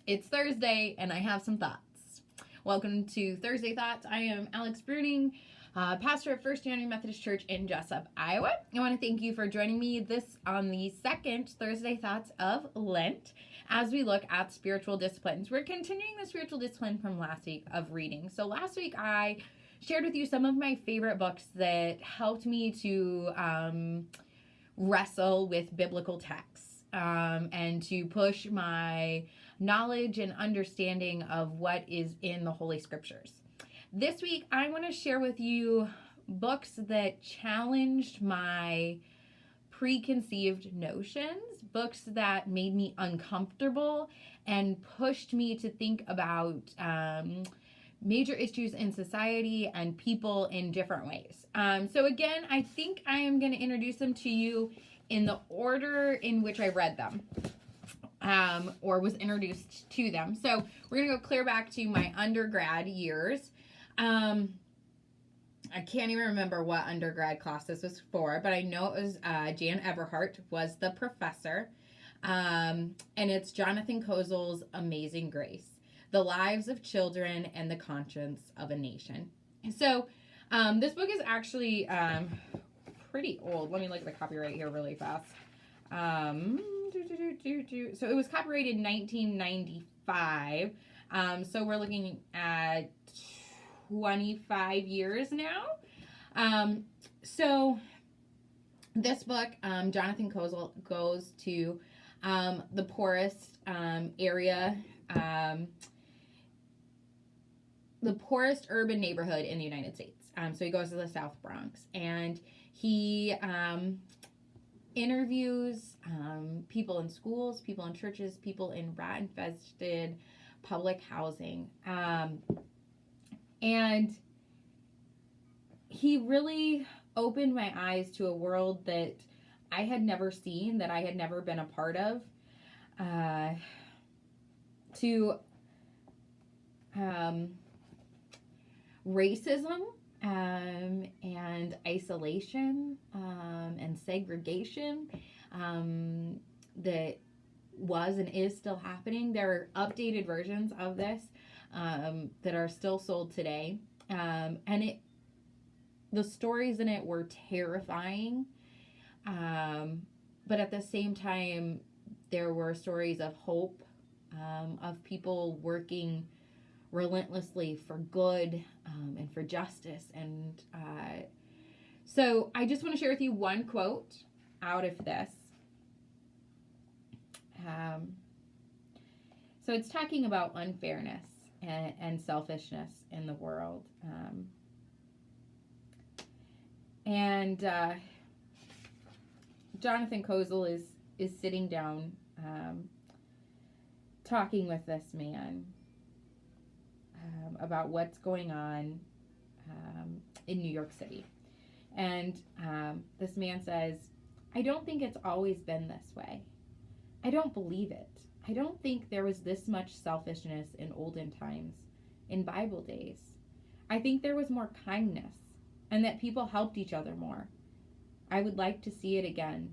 It's Thursday and I have some thoughts. Welcome to Thursday Thoughts. I am Alex Bruning, pastor of First United Methodist Church in Jessup, Iowa. I want to thank you for joining me on the second Thursday Thoughts of Lent as we look at spiritual disciplines. We're continuing the spiritual discipline from last week of reading. So last week I shared with you some of my favorite books that helped me to wrestle with biblical texts and to push my knowledge and understanding of what is in the Holy Scriptures. This week, I want to share with you books that challenged my preconceived notions, books that made me uncomfortable and pushed me to think about major issues in society and people in different ways. So again, I think I am going to introduce them to you in the order in which I read them. Or was introduced to them. So we're going to go clear back to my undergrad years. I can't even remember what undergrad class this was for, but I know it was Jan Everhart was the professor. And it's Jonathan Kozol's Amazing Grace, The Lives of Children and the Conscience of a Nation. So this book is actually pretty old. Let me look at the copyright here really fast. So it was copyrighted in 1995. So we're looking at 25 years now. So this book, Jonathan Kozol goes to the poorest area, the poorest urban neighborhood in the United States. So he goes to the South Bronx and he interviews people in schools, people in churches, people in rat-infested public housing. And he really opened my eyes to a world that I had never seen, that I had never been a part of, to racism and isolation and segregation that was and is still happening. There are updated versions of this that are still sold today, and the stories in it were terrifying, but at the same time there were stories of hope, of people working relentlessly for good and for justice. And so I just want to share with you one quote out of this. So it's talking about unfairness and selfishness in the world. And Jonathan Kozol is sitting down talking with this man about what's going on in New York City. And this man says, "I don't think it's always been this way. I don't believe it. I don't think there was this much selfishness in olden times, in Bible days. I think there was more kindness and that people helped each other more. I would like to see it again,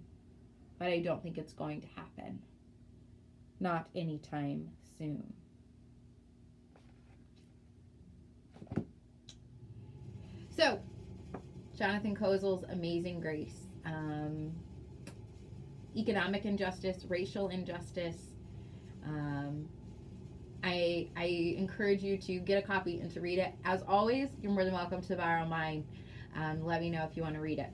but I don't think it's going to happen. Not anytime soon." So, Jonathan Kozol's Amazing Grace. Economic injustice, racial injustice. I encourage you to get a copy and to read it. As always, you're more than welcome to borrow mine. Let me know if you want to read it.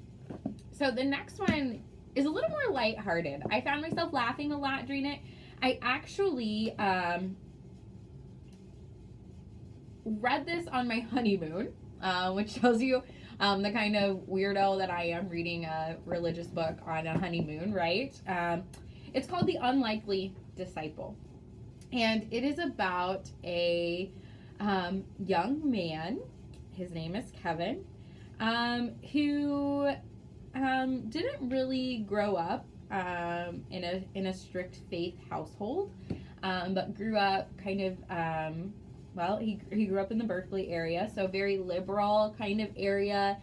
So the next one is a little more lighthearted. I found myself laughing a lot during it. I actually read this on my honeymoon, which shows you the kind of weirdo that I am, reading a religious book on a honeymoon, right? It's called The Unlikely Disciple. And it is about a young man, his name is Kevin, who didn't really grow up in a strict faith household, but grew up kind of, he grew up in the Berkeley area, so very liberal kind of area.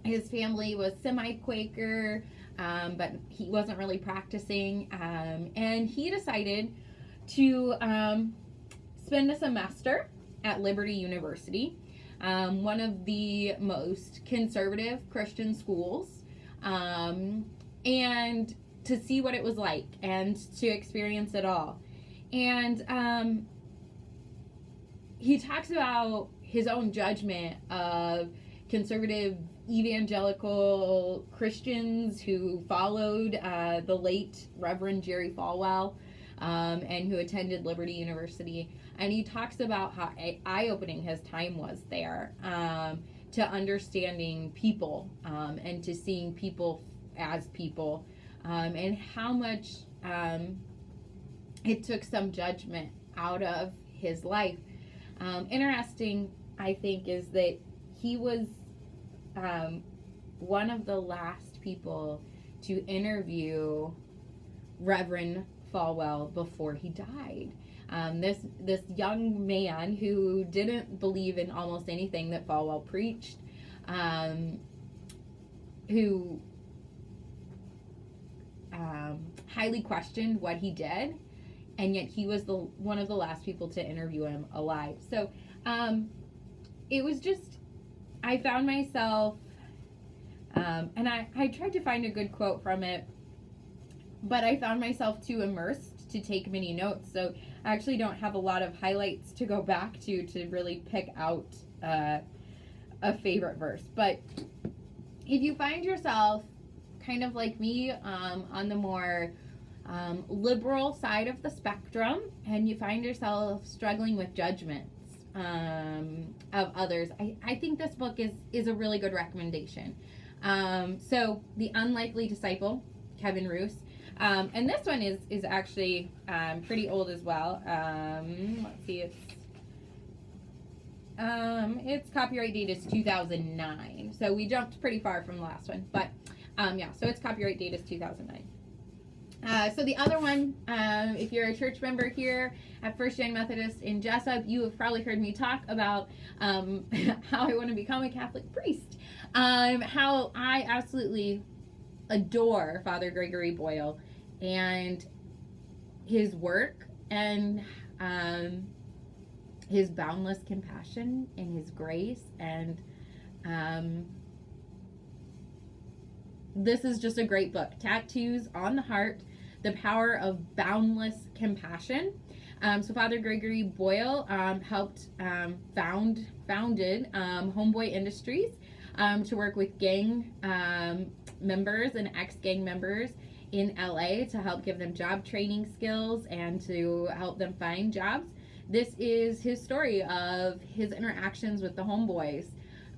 His family was semi-Quaker, but he wasn't really practicing, and he decided to spend a semester at Liberty University, one of the most conservative Christian schools, and to see what it was like and to experience it all. And he talks about his own judgment of conservative evangelical Christians who followed the late Reverend Jerry Falwell, and who attended Liberty University. And he talks about how eye-opening his time was there, to understanding people, and to seeing people as people, and how much it took some judgment out of his life. Interesting, I think, is that he was one of the last people to interview Reverend Falwell before he died. This young man who didn't believe in almost anything that Falwell preached, who highly questioned what he did, and yet he was one of the last people to interview him alive. So it was just, I found myself, and I tried to find a good quote from it, but I found myself too immersed to take many notes. So I actually don't have a lot of highlights to go back to really pick out a favorite verse. But if you find yourself kind of like me, on the more liberal side of the spectrum, and you find yourself struggling with judgments of others, I think this book is a really good recommendation. So The Unlikely Disciple, Kevin Roose. And this one is actually pretty old as well. Let's see, its copyright date is 2009. So we jumped pretty far from the last one, but yeah, so its copyright date is 2009. So the other one, if you're a church member here at First Gen Methodist in Jessup, you have probably heard me talk about how I want to become a Catholic priest. How I absolutely adore Father Gregory Boyle and his work, and his boundless compassion and his grace, and this is just a great book. Tattoos on the Heart, The Power of Boundless Compassion. So Father Gregory Boyle helped founded Homeboy Industries to work with gang members and ex-gang members in LA to help give them job training skills and to help them find jobs. This is his story of his interactions with the Homeboys.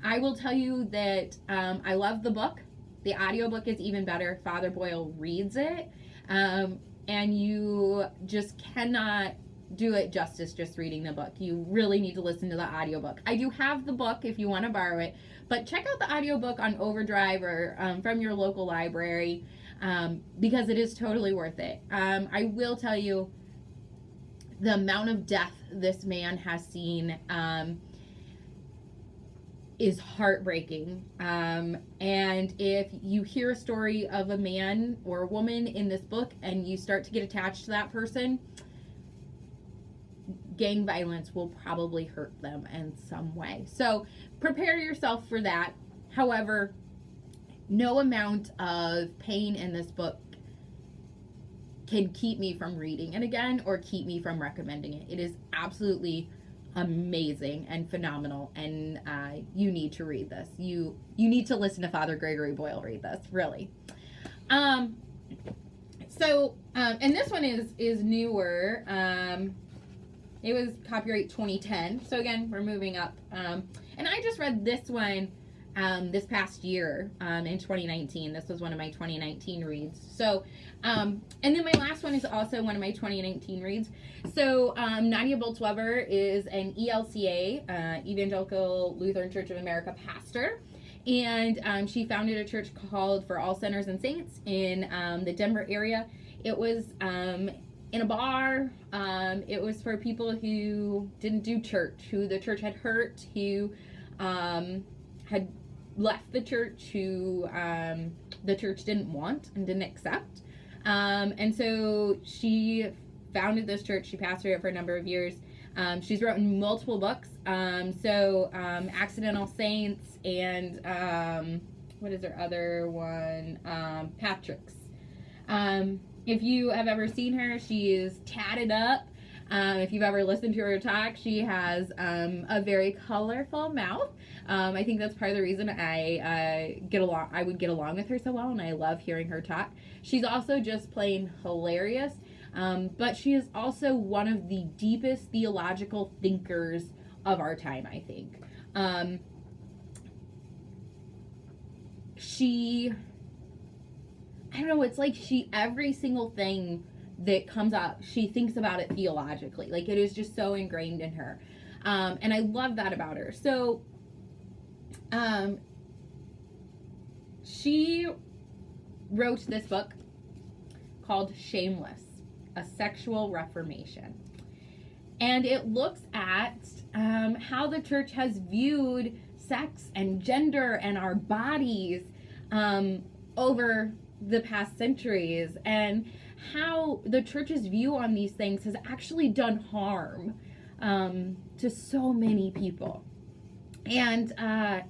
I will tell you that I love the book. The audiobook is even better. Father Boyle reads it, and you just cannot do it justice just reading the book. You really need to listen to the audiobook. I do have the book if you want to borrow it, but check out the audiobook on Overdrive or from your local library, because it is totally worth it. I will tell you, the amount of death this man has seen is heartbreaking. And if you hear a story of a man or a woman in this book and you start to get attached to that person, gang violence will probably hurt them in some way. So prepare yourself for that. However, no amount of pain in this book can keep me from reading it again or keep me from recommending it. It is absolutely amazing and phenomenal, and you need to read this. You need to listen to Father Gregory Boyle read this, really. And this one is newer. It was copyright 2010. So again, we're moving up. And I just read this one this past year, in 2019. This was one of my 2019 reads. So, and then my last one is also one of my 2019 reads. So, Nadia Bolz-Weber is an ELCA, Evangelical Lutheran Church of America pastor. And she founded a church called For All Sinners and Saints in the Denver area. It was in a bar. It was for people who didn't do church, who the church had hurt, who had left the church, who the church didn't want and didn't accept. And so she founded this church. She pastored it for a number of years. She's written multiple books. Accidental Saints and what is her other one? Patrick's. If you have ever seen her, she is tatted up. If you've ever listened to her talk, she has a very colorful mouth. I think that's part of the reason I would get along with her so well, and I love hearing her talk. She's also just plain hilarious, but she is also one of the deepest theological thinkers of our time, I think. I don't know, it's like every single thing that comes up, she thinks about it theologically. Like, it is just so ingrained in her. And I love that about her. So, she wrote this book called Shameless, A Sexual Reformation. And it looks at how the church has viewed sex and gender and our bodies over the past centuries, and how the church's view on these things has actually done harm to so many people. And I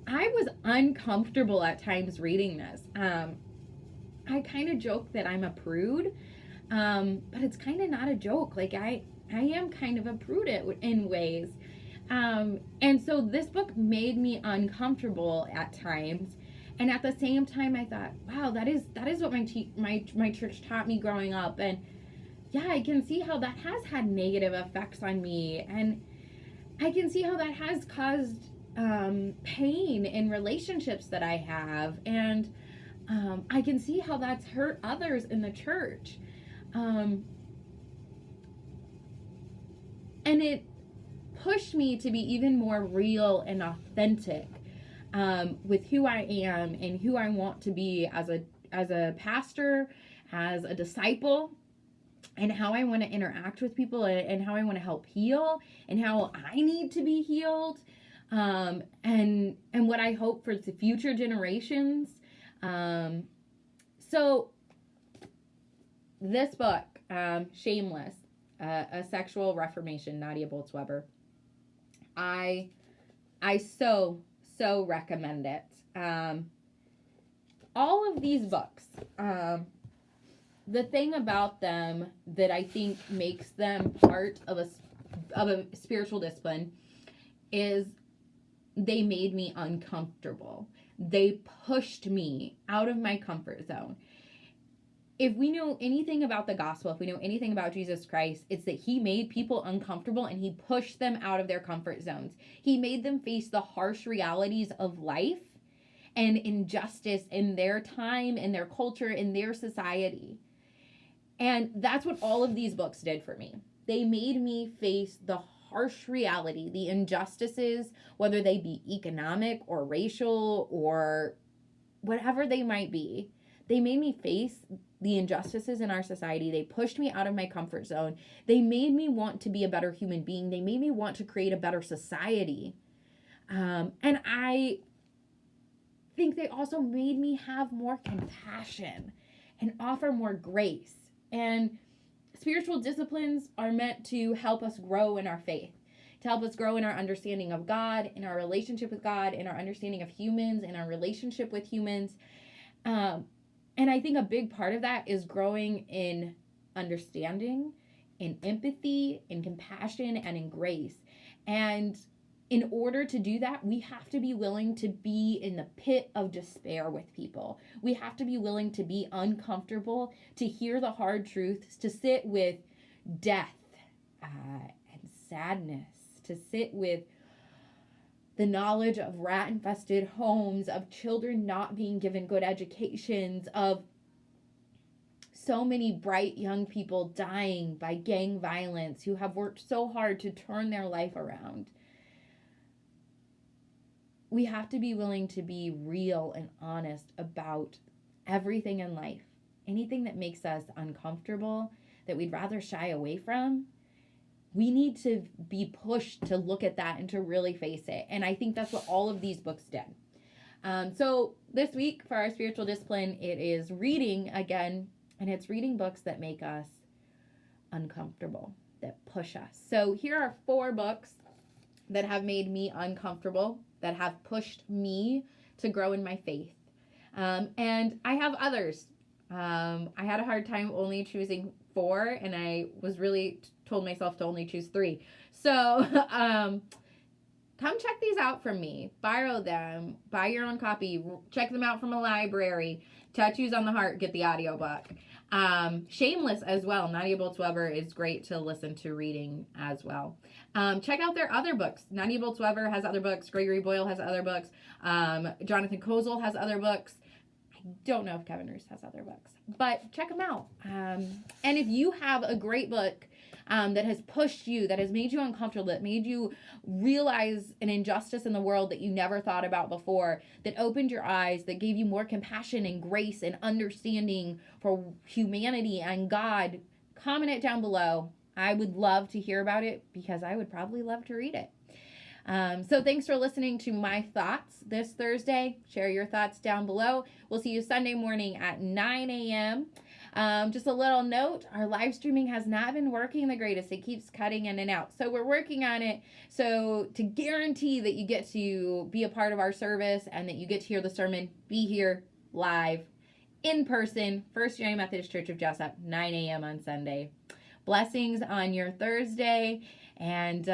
was uncomfortable at times reading this. I kind of joke that I'm a prude, but it's kind of not a joke. Like, I am kind of a prude in ways. And so this book made me uncomfortable at times. And at the same time, I thought, wow, that is what my church taught me growing up. And yeah, I can see how that has had negative effects on me. And I can see how that has caused pain in relationships that I have. And I can see how that's hurt others in the church. And it pushed me to be even more real and authentic with who I am and who I want to be as a pastor, as a disciple, and how I want to interact with people, and how I want to help heal, and how I need to be healed, and what I hope for the future generations. So this book, Shameless, A Sexual Reformation, Nadia Bolz-Weber, I so recommend it. All of these books, the thing about them that I think makes them part of a spiritual discipline is they made me uncomfortable. They pushed me out of my comfort zone. If we know anything about the gospel, if we know anything about Jesus Christ, it's that he made people uncomfortable and he pushed them out of their comfort zones. He made them face the harsh realities of life and injustice in their time, in their culture, in their society. And that's what all of these books did for me. They made me face the harsh reality, the injustices, whether they be economic or racial or whatever they might be. They made me face the injustices in our society. They pushed me out of my comfort zone. They made me want to be a better human being. They made me want to create a better society. And I think they also made me have more compassion and offer more grace. And spiritual disciplines are meant to help us grow in our faith, to help us grow in our understanding of God, in our relationship with God, in our understanding of humans, in our relationship with humans. And I think a big part of that is growing in understanding, in empathy, in compassion, and in grace. And in order to do that, we have to be willing to be in the pit of despair with people. We have to be willing to be uncomfortable, to hear the hard truths, to sit with death and sadness, to sit with the knowledge of rat-infested homes, of children not being given good educations, of so many bright young people dying by gang violence who have worked so hard to turn their life around. We have to be willing to be real and honest about everything in life. Anything that makes us uncomfortable, that we'd rather shy away from, we need to be pushed to look at that and to really face it. And I think that's what all of these books did. So this week for our spiritual discipline, it is reading again And it's reading books that make us uncomfortable, that push us. So here are 4 books that have made me uncomfortable, that have pushed me to grow in my faith. And I have others. I had a hard time only choosing 4, and I was really told myself to only choose 3. So come check these out from me. Borrow them. Buy your own copy. Check them out from a library. Tattoos on the Heart, get the audiobook. Shameless as well. Nadia Bolz-Weber is great to listen to reading as well. Check out their other books. Nadia Bolz-Weber has other books. Gregory Boyle has other books. Jonathan Kozol has other books. I don't know if Kevin Roos has other books, but check them out. And if you have a great book that has pushed you, that has made you uncomfortable, that made you realize an injustice in the world that you never thought about before, that opened your eyes, that gave you more compassion and grace and understanding for humanity and God, comment it down below. I would love to hear about it because I would probably love to read it. So thanks for listening to my thoughts this Thursday. Share your thoughts down below. We'll see you Sunday morning at 9 a.m. Just a little note, our live streaming has not been working the greatest. It keeps cutting in and out. So we're working on it. So to guarantee that you get to be a part of our service and that you get to hear the sermon, be here live in person, First United Methodist Church of Jessup, 9 a.m. on Sunday. Blessings on your Thursday, and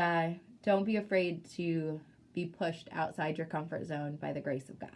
don't be afraid to be pushed outside your comfort zone by the grace of God.